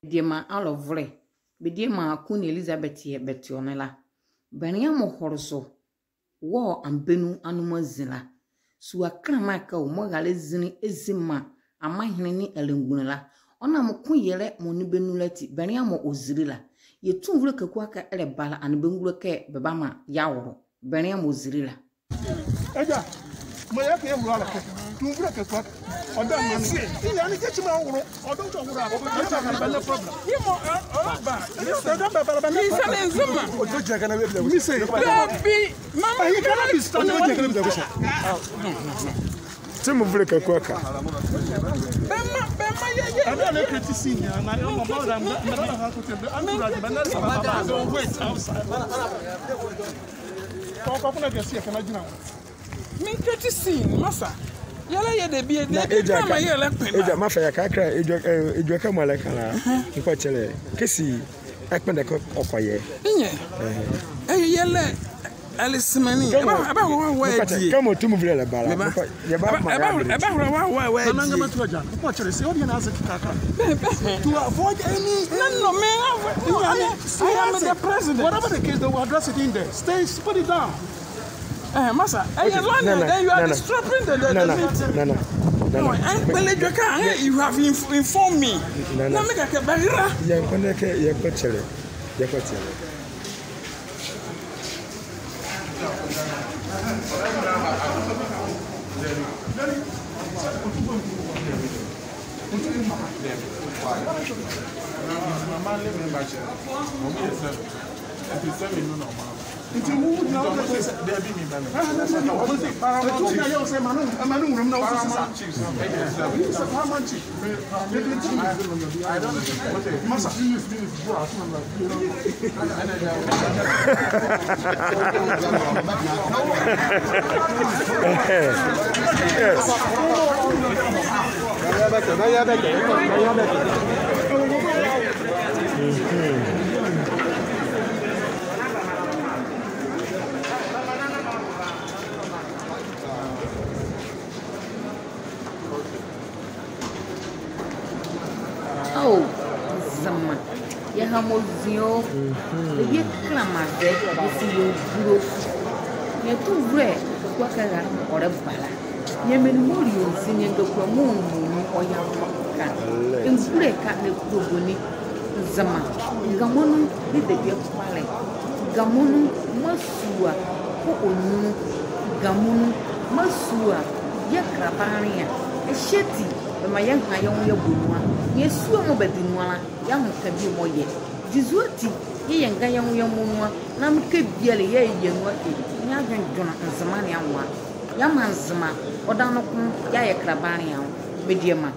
Diema alovre. Bediema Queen Elizabeth ye betionela. Bania mo horso. Wo ambenu anuma zina. Suwa kramaka o mogale zini ezima. Amahine ni elengunela. Ona mo kun yele mo ni benuleti. Bania mo ozirila. Ye tunvule ke kwaka ele bala anibengule ke bebama yawro. Bania mo ozirila. Eja, moya ke yewura ke. Tunvule ke kwaka. Oda mani. Iya ni kechi ma wuro. Odo to wura. No problem. Yimo ba. He's an enzima. Odo jaga na be. Me say. Mama, you cannot be standing with the question. Timu vule ke kwaka. Bema ye. I don't like to see ya. Na yo mama da na ha ko te. Anura ba na ba. Don't wait outside. Ko kuna ke see kana jina. Me to see masa. Yala ye de bi de eja ma fa ya kakra ejo ka mala kana nko chele kesi akpende ko okoye nye yele alisimani aba wa di kama tumu vile la bala ya ba wa nanga matuja ko chele se odi na azaki kaka to avoid any no me I am the president. Whatever the case, they will address it in there. Stay, put it down. Massa, then you are disrupting the meeting. No, you have informed me. No, make a barrier. It's a move now. There be me, man. I don't Oh, Zama. Ya hamozio. Ye klamaze. Yesi yo buro. Ye tu vre. Kwa kagara ore bala. Ye menmori onsinye ngekwa mu oya ka. Ensure ka ne kuboni. Zama. Gamonu ni de ye kwale. Gamonu masua. Ko onu. Gamonu masua. Ye krabania. Esheti. Ma yang hayon ya bunwa yesu mo bedinwa ya nka bi mo ye dizuati ye yanga yan ya munwa na mke biale ye yenwa e nya dwendwona nzama ne anwa ya manzama odan no kun ya ye krabane ya mediema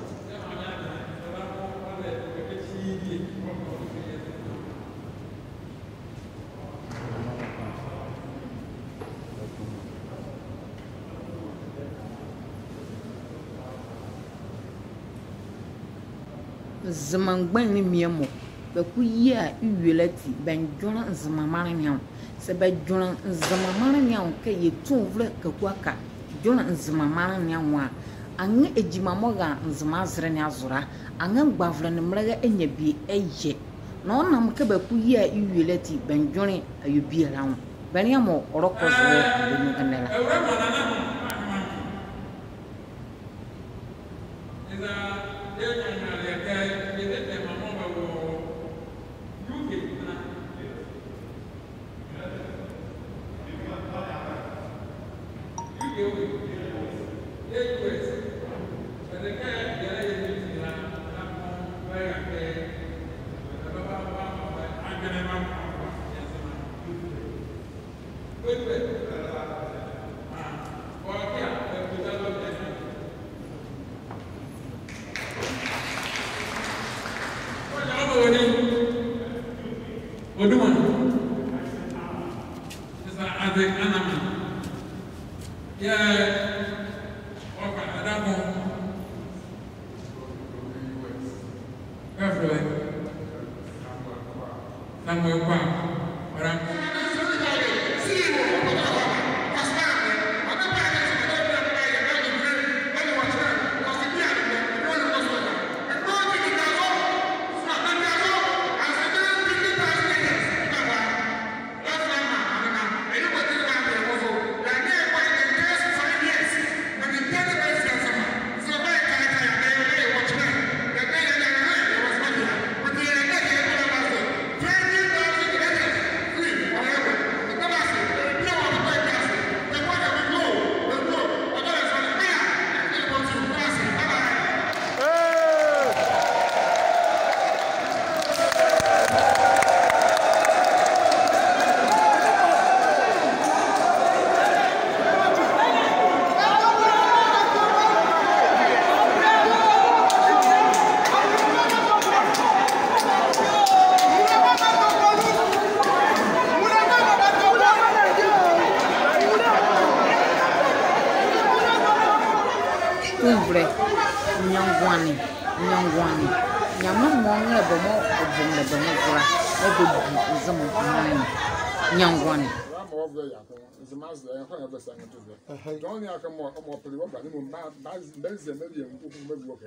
Zamangban ni miemo be ku yi a iwelati benjona zamamare nyaw se be jona zamamare nyaw ke ye tun vle ka ku aka jona zamamare nyaw a anga ejimamo ga nzama zre ne azura anga gbavle ne mrega enya bi eye no nam ke be ku yi a iwelati benjona ayubi rawo beniamo orokozo benu enela vre nyangwani nyama monga bomo obumle bomo vra ebe nzamo nyangwani Don't you come more pretty well, but you Benz and maybe okay.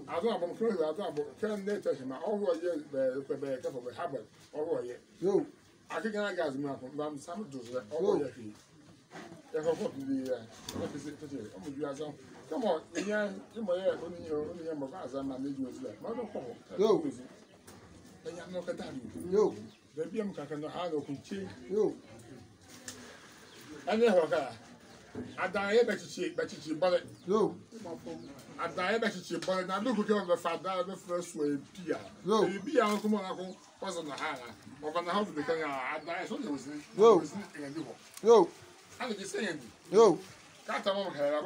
I don't know, I don't can they touch him over here, the cup of a habit over here. No, I think I got some some to over here. If I put the what is it? Come on, yeah, you may have only your mobile and manage you as well. No, and I'm not going to you. The BM can have no pinching. You. And then, I die better cheap, but no. I die better cheap, but I look at the father the first way. No, you be uncle was on the higher. Or on the house because I die something was no. I was saying, no. Cat on her,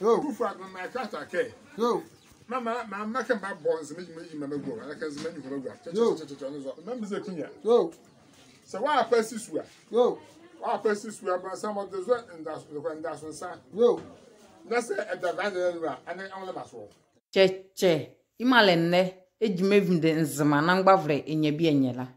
no. Who fragment my cat, I care. No. Mamma, my can buy bonds and make me remember go. I can make you go. Remember the king. No. So why I pass this way? No. Our persons were about some of the sweat and that's when son. No, that's at the vanilla and then on the muscle. Che, Imalene, Edge Mavin, the Zamanang Bavre in your Bienella.